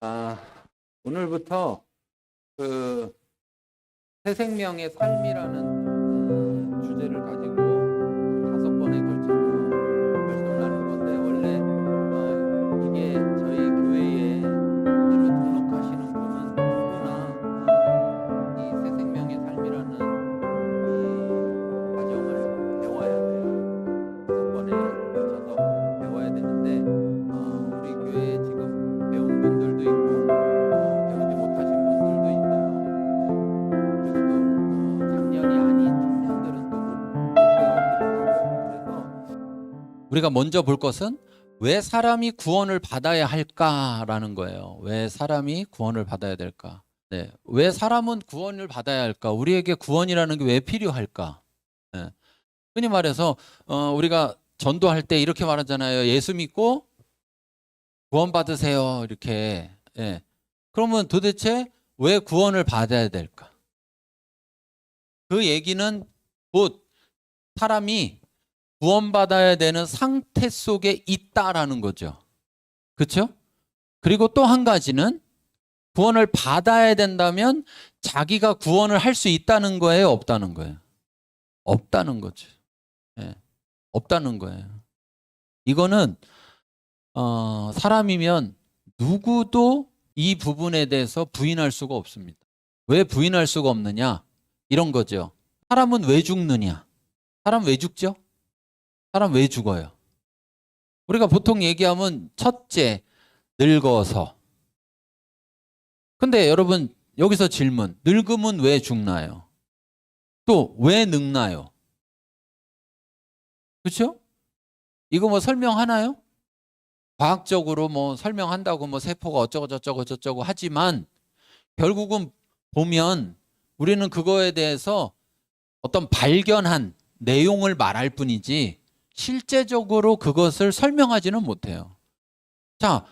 아, 오늘부터 그 새 생명의 삶이라는 주제를 가지고 5번에 걸쳐서 결정을 하는 건데, 원래 이게 저희 교회에 새로 등록하시는 분은 누구나 이 새 생명의 삶이라는 이 과정을 배워야 돼요. 5번에 걸쳐서 배워야 되는데, 우리 교회에 지금 배운 분들도 있고 배우지 못하신 분들도 있어요. 그리고 또 작년이 아닌 청년들은 또 못 배우기도 하고. 그래서 우리가 먼저 볼 것은 왜 사람이 구원을 받아야 할까라는 거예요. 왜 사람이 구원을 받아야 될까? 네. 왜 사람은 구원을 받아야 할까? 우리에게 구원이라는 게 왜 필요할까? 네. 흔히 말해서 우리가 전도할 때 이렇게 말하잖아요. 예수 믿고 구원 받으세요. 이렇게. 예. 그러면 도대체 왜 구원을 받아야 될까? 그 얘기는 곧 사람이 구원받아야 되는 상태 속에 있다라는 거죠. 그렇죠? 그리고 또 한 가지는 구원을 받아야 된다면 자기가 구원을 할 수 있다는 거예요, 없다는 거예요? 없다는 거죠. 예. 없다는 거예요. 이거는 사람이면 누구도 이 부분에 대해서 부인할 수가 없습니다. 왜 부인할 수가 없느냐? 이런 거죠. 사람은 왜 죽느냐? 사람 왜 죽죠? 사람 왜 죽어요? 우리가 보통 얘기하면 첫째, 늙어서. 근데 여러분, 여기서 질문. 늙으면 왜 죽나요? 또 왜 늙나요? 그렇죠? 이거 뭐 설명하나요? 과학적으로 뭐 설명한다고 뭐 세포가 어쩌고 저쩌고 저쩌고 하지만 결국은 보면 우리는 그거에 대해서 어떤 발견한 내용을 말할 뿐이지 실제적으로 그것을 설명하지는 못해요. 자,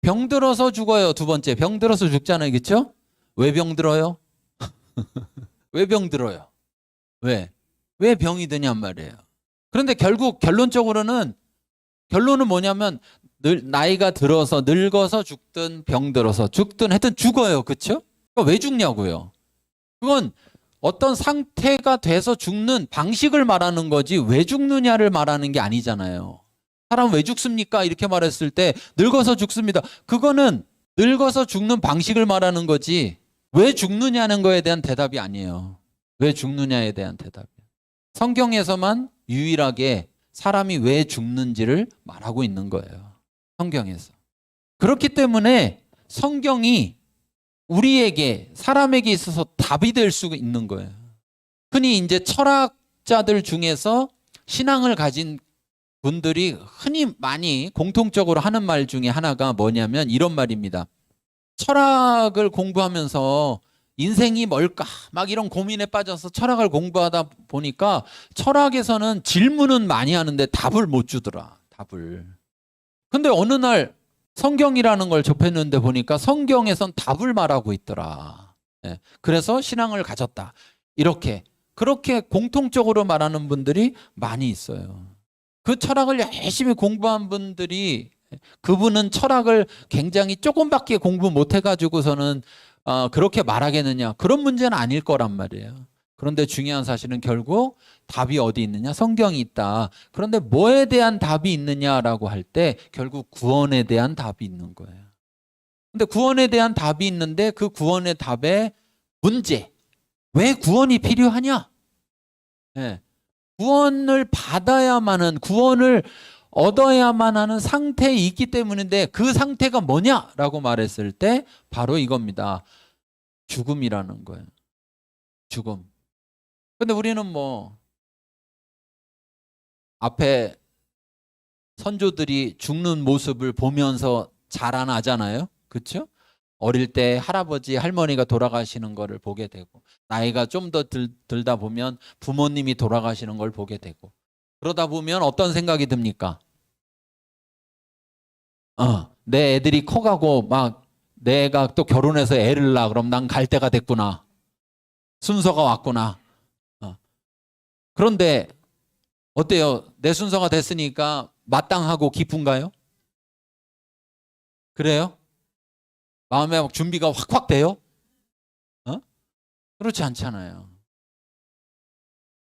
병 들어서 죽어요. 두 번째, 병 들어서 죽잖아요. 그렇죠? 왜 병 들어요? 왜 병 들어요? 왜? 왜 병이 드냔 말이에요. 그런데 결국 결론은 뭐냐면 나이가 들어서 늙어서 죽든 병 들어서 죽든 하여튼 죽어요. 그렇죠? 왜 죽냐고요. 그건 어떤 상태가 돼서 죽는 방식을 말하는 거지 왜 죽느냐를 말하는 게 아니잖아요. 사람 왜 죽습니까? 이렇게 말했을 때 늙어서 죽습니다. 그거는 늙어서 죽는 방식을 말하는 거지 왜 죽느냐는 거에 대한 대답이 아니에요. 왜 죽느냐에 대한 대답이에요. 성경에서만 유일하게 사람이 왜 죽는지를 말하고 있는 거예요. 성경에서. 그렇기 때문에 성경이 우리에게 사람에게 있어서 답이 될 수 있는 거예요. 흔히 이제 철학자들 중에서 신앙을 가진 분들이 흔히 많이 공통적으로 하는 말 중에 하나가 뭐냐면 이런 말입니다. 철학을 공부하면서 인생이 뭘까? 막 이런 고민에 빠져서 철학을 공부하다 보니까 철학에서는 질문은 많이 하는데 답을 못 주더라. 답을. 근데 어느 날 성경이라는 걸 접했는데 보니까 성경에선 답을 말하고 있더라. 예. 그래서 신앙을 가졌다. 그렇게 공통적으로 말하는 분들이 많이 있어요. 그 철학을 열심히 공부한 분들이 그분은 철학을 굉장히 조금밖에 공부 못 해가지고서는 그렇게 말하겠느냐. 그런 문제는 아닐 거란 말이에요. 그런데 중요한 사실은 결국 답이 어디 있느냐? 성경이 있다. 그런데 뭐에 대한 답이 있느냐라고 할 때 결국 구원에 대한 답이 있는 거예요. 근데 구원에 대한 답이 있는데 그 구원의 답의 문제. 왜 구원이 필요하냐? 네. 구원을 받아야만 하는, 구원을 얻어야만 하는 상태에 있기 때문인데 그 상태가 뭐냐라고 말했을 때 바로 이겁니다. 죽음이라는 거예요. 죽음. 근데 우리는 뭐 앞에 선조들이 죽는 모습을 보면서 자라나잖아요. 그렇죠? 어릴 때 할아버지, 할머니가 돌아가시는 거를 보게 되고 나이가 좀 더 들다 보면 부모님이 돌아가시는 걸 보게 되고 그러다 보면 어떤 생각이 듭니까? 내 애들이 커가고 막 내가 또 결혼해서 애를 낳아 그럼 난 갈 때가 됐구나. 순서가 왔구나. 어. 그런데 어때요? 내 순서가 됐으니까 마땅하고 기쁜가요? 그래요? 마음에 막 준비가 확확 돼요? 그렇지 않잖아요.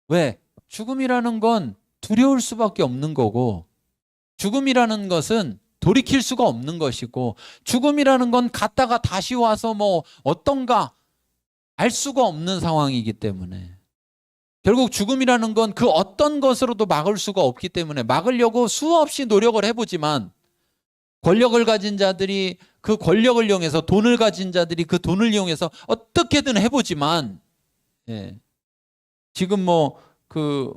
왜? 죽음이라는 건 두려울 수밖에 없는 거고, 죽음이라는 것은 돌이킬 수가 없는 것이고, 죽음이라는 건 갔다가 다시 와서 뭐 어떤가 알 수가 없는 상황이기 때문에, 결국 죽음이라는 건 그 어떤 것으로도 막을 수가 없기 때문에 막으려고 수없이 노력을 해보지만, 권력을 가진 자들이 그 권력을 이용해서, 돈을 가진 자들이 그 돈을 이용해서 어떻게든 해보지만, 지금 뭐 그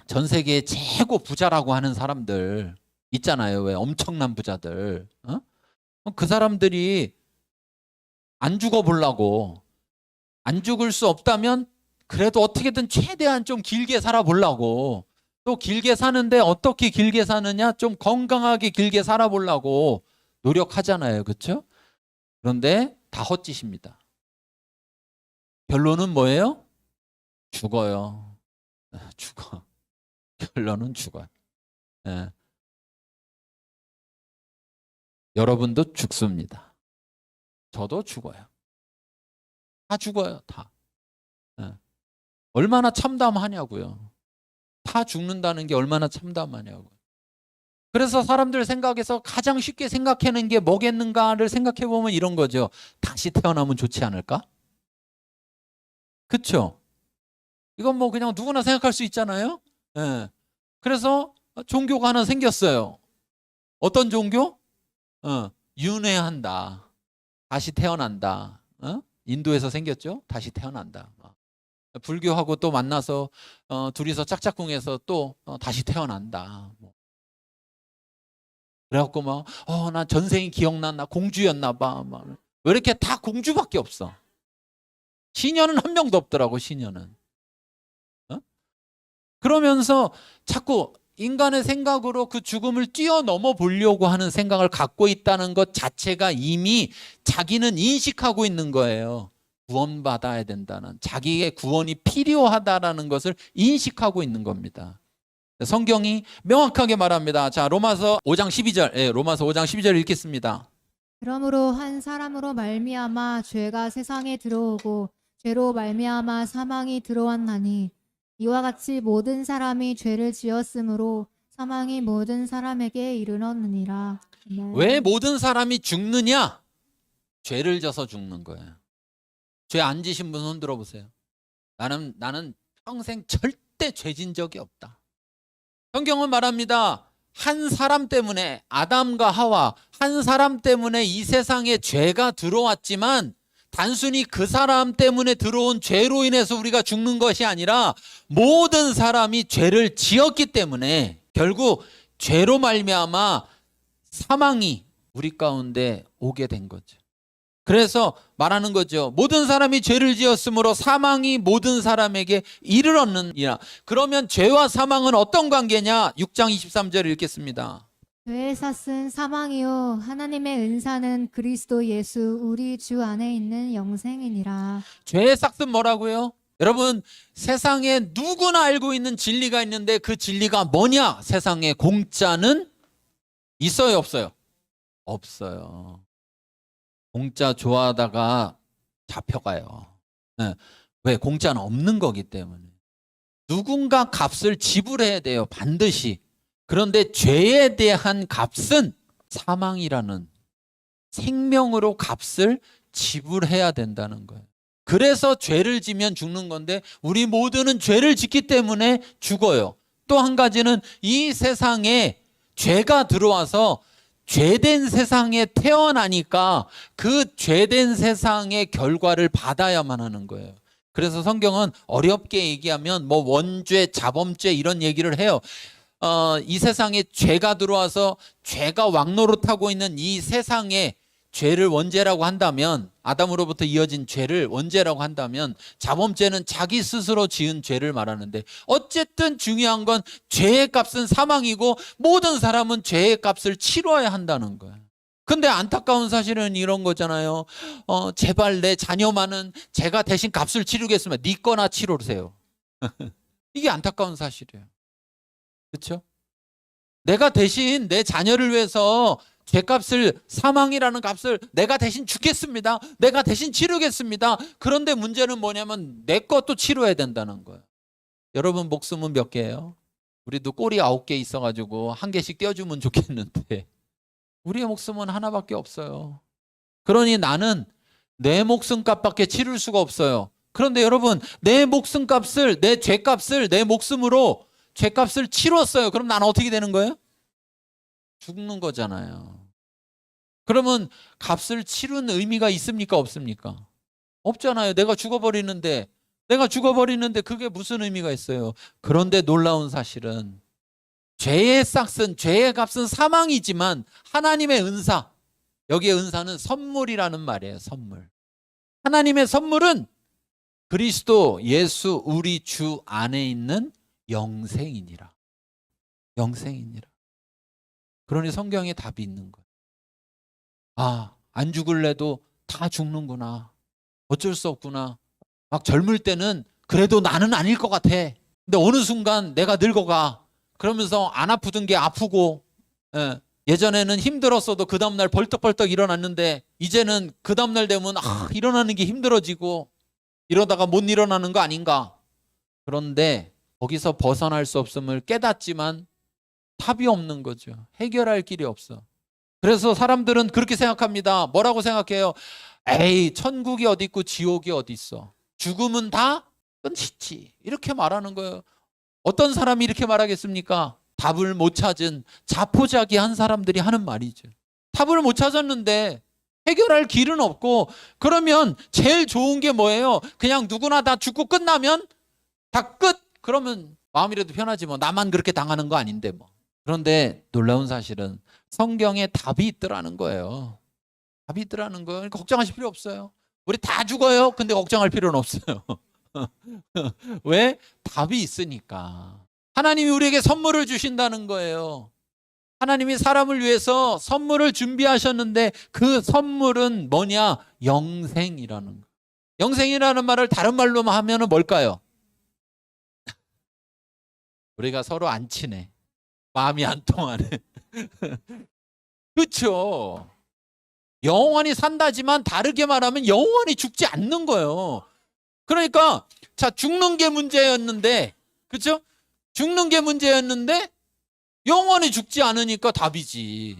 전 세계 최고 부자라고 하는 사람들 있잖아요. 왜? 엄청난 부자들. 그 사람들이 안 죽어보려고, 안 죽을 수 없다면 그래도 어떻게든 최대한 좀 길게 살아보려고, 또 길게 사는데 어떻게 길게 사느냐? 좀 건강하게 길게 살아보려고 노력하잖아요. 그렇죠? 그런데 다 헛짓입니다. 결론은 뭐예요? 죽어요. 죽어. 결론은 죽어요. 예. 여러분도 죽습니다. 저도 죽어요. 다 죽어요. 다. 예. 얼마나 참담하냐고요. 다 죽는다는 게 얼마나 참담하냐고요. 그래서 사람들 생각에서 가장 쉽게 생각하는 게 뭐겠는가를 생각해 보면 이런 거죠. 다시 태어나면 좋지 않을까? 그렇죠? 이건 뭐 그냥 누구나 생각할 수 있잖아요. 예. 그래서 종교가 하나 생겼어요. 어떤 종교? 윤회한다. 다시 태어난다. 인도에서 생겼죠? 다시 태어난다. 불교하고 또 만나서 둘이서 짝짝꿍해서 또 다시 태어난다. 그래갖고 막 나 전생이 기억나, 공주였나 봐. 왜 이렇게 다 공주밖에 없어? 시녀는 한 명도 없더라고. 시녀는. 그러면서 자꾸 인간의 생각으로 그 죽음을 뛰어넘어 보려고 하는 생각을 갖고 있다는 것 자체가 이미 자기는 인식하고 있는 거예요. 구원받아야 된다는, 자기의 구원이 필요하다라는 것을 인식하고 있는 겁니다. 성경이 명확하게 말합니다. 자, 로마서 5장 12절. 로마서 5장 12절 읽겠습니다. 그러므로 한 사람으로 말미암아 죄가 세상에 들어오고 죄로 말미암아 사망이 들어왔나니 이와 같이 모든 사람이 죄를 지었으므로 사망이 모든 사람에게 이르렀느니라. 왜 모든 사람이 죽느냐? 죄를 져서 죽는 거예요. 죄 안 지신 분 손 들어보세요. 나는 평생 절대 죄 진 적이 없다. 성경은 말합니다. 한 사람 때문에, 아담과 하와 한 사람 때문에 이 세상에 죄가 들어왔지만 단순히 그 사람 때문에 들어온 죄로 인해서 우리가 죽는 것이 아니라 모든 사람이 죄를 지었기 때문에 결국 죄로 말미암아 사망이 우리 가운데 오게 된 거죠. 그래서 말하는 거죠. 모든 사람이 죄를 지었으므로 사망이 모든 사람에게 이르렀느니라. 그러면 죄와 사망은 어떤 관계냐? 6장 23절 읽겠습니다. 죄의 삭은 사망이요 하나님의 은사는 그리스도 예수 우리 주 안에 있는 영생이니라. 죄의 삭은 뭐라고요? 여러분, 세상에 누구나 알고 있는 진리가 있는데 그 진리가 뭐냐? 세상에 공짜는 있어요, 없어요? 없어요. 공짜 좋아하다가 잡혀가요. 네. 왜? 공짜는 없는 거기 때문에. 누군가 값을 지불해야 돼요, 반드시. 그런데 죄에 대한 값은 사망이라는 생명으로 값을 지불해야 된다는 거예요. 그래서 죄를 지면 죽는 건데 우리 모두는 죄를 짓기 때문에 죽어요. 또 한 가지는 이 세상에 죄가 들어와서 죄된 세상에 태어나니까 그 죄된 세상의 결과를 받아야만 하는 거예요. 그래서 성경은 어렵게 얘기하면 뭐 원죄, 자범죄 이런 얘기를 해요. 이 세상에 죄가 들어와서 죄가 왕노릇하고 있는 이 세상에 죄를 원죄라고 한다면, 아담으로부터 이어진 죄를 원죄라고 한다면 자범죄는 자기 스스로 지은 죄를 말하는데, 어쨌든 중요한 건 죄의 값은 사망이고 모든 사람은 죄의 값을 치러야 한다는 거예요. 근데 안타까운 사실은 이런 거잖아요. 제발 내 자녀만은 제가 대신 값을 치르겠습니다. 네 거나 치르세요. 이게 안타까운 사실이에요. 그렇죠? 내가 대신 내 자녀를 위해서 죄값을, 사망이라는 값을 내가 대신 죽겠습니다. 내가 대신 치르겠습니다. 그런데 문제는 뭐냐면 내 것도 치러야 된다는 거예요. 여러분 목숨은 몇 개예요? 우리도 꼬리 9개 있어가지고 한 개씩 떼어주면 좋겠는데 우리의 목숨은 하나밖에 없어요. 그러니 나는 내 목숨값밖에 치를 수가 없어요. 그런데 여러분, 내 목숨값을, 내 죄값을 내 목숨으로 죄값을 치렀어요. 그럼 나는 어떻게 되는 거예요? 죽는 거잖아요. 그러면 값을 치른 의미가 있습니까? 없습니까? 없잖아요. 내가 죽어버리는데 그게 무슨 의미가 있어요? 그런데 놀라운 사실은 죄의 싹은, 죄의 값은 사망이지만 하나님의 은사, 여기에 은사는 선물이라는 말이에요. 선물. 하나님의 선물은 그리스도 예수 우리 주 안에 있는 영생이니라. 영생이니라. 그러니 성경에 답이 있는 거예요. 아, 안 죽을래도 다 죽는구나. 어쩔 수 없구나. 막 젊을 때는 그래도 나는 아닐 것 같아. 근데 어느 순간 내가 늙어가. 그러면서 안 아프던 게 아프고, 예전에는 힘들었어도 그 다음날 벌떡벌떡 일어났는데 이제는 그 다음날 되면 일어나는 게 힘들어지고 이러다가 못 일어나는 거 아닌가. 그런데 거기서 벗어날 수 없음을 깨닫지만 답이 없는 거죠. 해결할 길이 없어. 그래서 사람들은 그렇게 생각합니다. 뭐라고 생각해요? 에이, 천국이 어디 있고 지옥이 어디 있어. 죽음은 다 끝이지. 이렇게 말하는 거예요. 어떤 사람이 이렇게 말하겠습니까? 답을 못 찾은 자포자기한 사람들이 하는 말이죠. 답을 못 찾았는데 해결할 길은 없고, 그러면 제일 좋은 게 뭐예요? 그냥 누구나 다 죽고 끝나면 다 끝. 그러면 마음이라도 편하지 뭐. 나만 그렇게 당하는 거 아닌데 뭐. 그런데 놀라운 사실은 성경에 답이 있더라는 거예요. 답이 있더라는 거예요. 그러니까 걱정하실 필요 없어요. 우리 다 죽어요. 근데 걱정할 필요는 없어요. 왜? 답이 있으니까. 하나님이 우리에게 선물을 주신다는 거예요. 하나님이 사람을 위해서 선물을 준비하셨는데 그 선물은 뭐냐? 영생이라는 거예요. 영생이라는 말을 다른 말로 하면 뭘까요? 우리가 서로 안 친해. 마음이 안 통하네. 그렇죠. 영원히 산다지만 다르게 말하면 영원히 죽지 않는 거예요. 그러니까 자, 죽는 게 문제였는데, 그렇죠? 죽는 게 문제였는데 영원히 죽지 않으니까 답이지.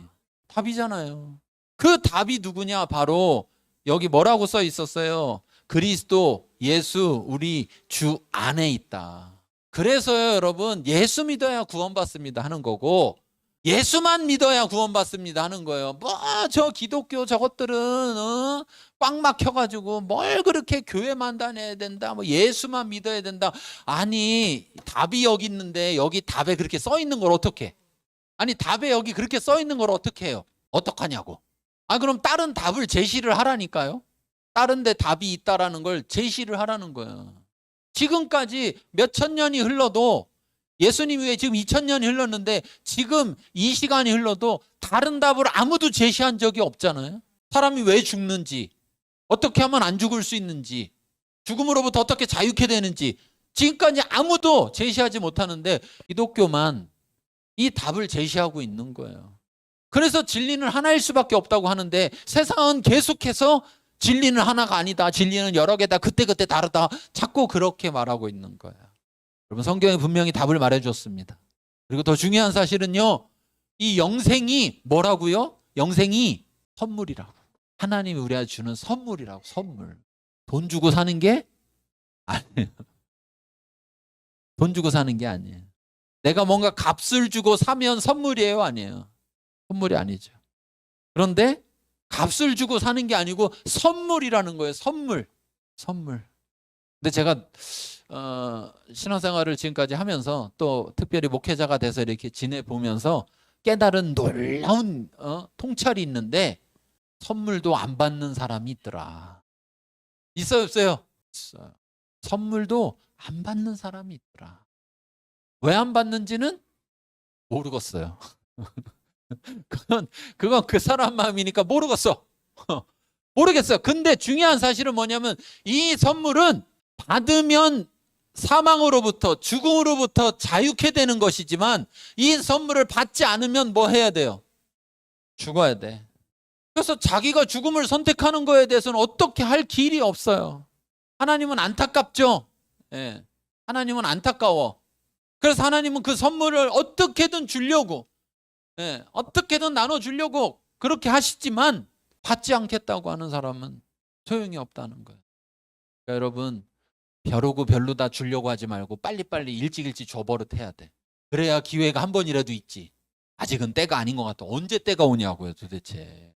답이잖아요. 그 답이 누구냐? 바로 여기 뭐라고 써 있었어요? 그리스도 예수 우리 주 안에 있다. 그래서요, 여러분, 예수 믿어야 구원받습니다 하는 거고, 예수만 믿어야 구원받습니다 하는 거예요. 뭐 저 기독교 저것들은 꽉 막혀가지고 뭘 그렇게 교회만 다녀야 된다, 뭐 예수만 믿어야 된다. 아니, 답이 여기 있는데 여기 답에 그렇게 써 있는 걸 어떻게? 아니, 답에 여기 그렇게 써 있는 걸 어떻게 해요? 어떡하냐고. 아, 그럼 다른 답을 제시를 하라니까요. 다른 데 답이 있다라는 걸 제시를 하라는 거예요. 지금까지 몇천 년이 흘러도, 예수님 외에 지금 2000년이 흘렀는데 지금 이 시간이 흘러도 다른 답을 아무도 제시한 적이 없잖아요. 사람이 왜 죽는지, 어떻게 하면 안 죽을 수 있는지, 죽음으로부터 어떻게 자유케 되는지 지금까지 아무도 제시하지 못하는데 기독교만 이 답을 제시하고 있는 거예요. 그래서 진리는 하나일 수밖에 없다고 하는데 세상은 계속해서 진리는 하나가 아니다, 진리는 여러 개다, 그때그때 다르다, 자꾸 그렇게 말하고 있는 거예요. 여러분, 성경에 분명히 답을 말해줬습니다. 그리고 더 중요한 사실은요, 이 영생이 뭐라고요? 영생이 선물이라고. 하나님이 우리한테 주는 선물이라고. 선물. 돈 주고 사는 게 아니에요. 돈 주고 사는 게 아니에요. 내가 뭔가 값을 주고 사면 선물이에요, 아니에요? 선물이 아니죠. 그런데 값을 주고 사는 게 아니고 선물이라는 거예요. 선물. 선물. 근데 제가 신앙생활을 지금까지 하면서 또 특별히 목회자가 돼서 이렇게 지내보면서 깨달은 놀라운 통찰이 있는데, 선물도 안 받는 사람이 있더라. 있어요, 없어요? 있어요. 선물도 안 받는 사람이 있더라. 왜 안 받는지는 모르겠어요. 그건 그 사람 마음이니까 모르겠어. 모르겠어요. 근데 중요한 사실은 뭐냐면 이 선물은 받으면 사망으로부터, 죽음으로부터 자유케 되는 것이지만 이 선물을 받지 않으면 뭐 해야 돼요? 죽어야 돼. 그래서 자기가 죽음을 선택하는 거에 대해서는 어떻게 할 길이 없어요. 하나님은 안타깝죠. 예. 하나님은 안타까워. 그래서 하나님은 그 선물을 어떻게든 주려고, 예, 어떻게든 나눠주려고 그렇게 하시지만 받지 않겠다고 하는 사람은 소용이 없다는 거예요. 그러니까 여러분, 벼르고 별로다 주려고 하지 말고 빨리빨리 일찍 줘버릇해야 돼. 그래야 기회가 한 번이라도 있지. 아직은 때가 아닌 것 같아. 언제 때가 오냐고요 도대체.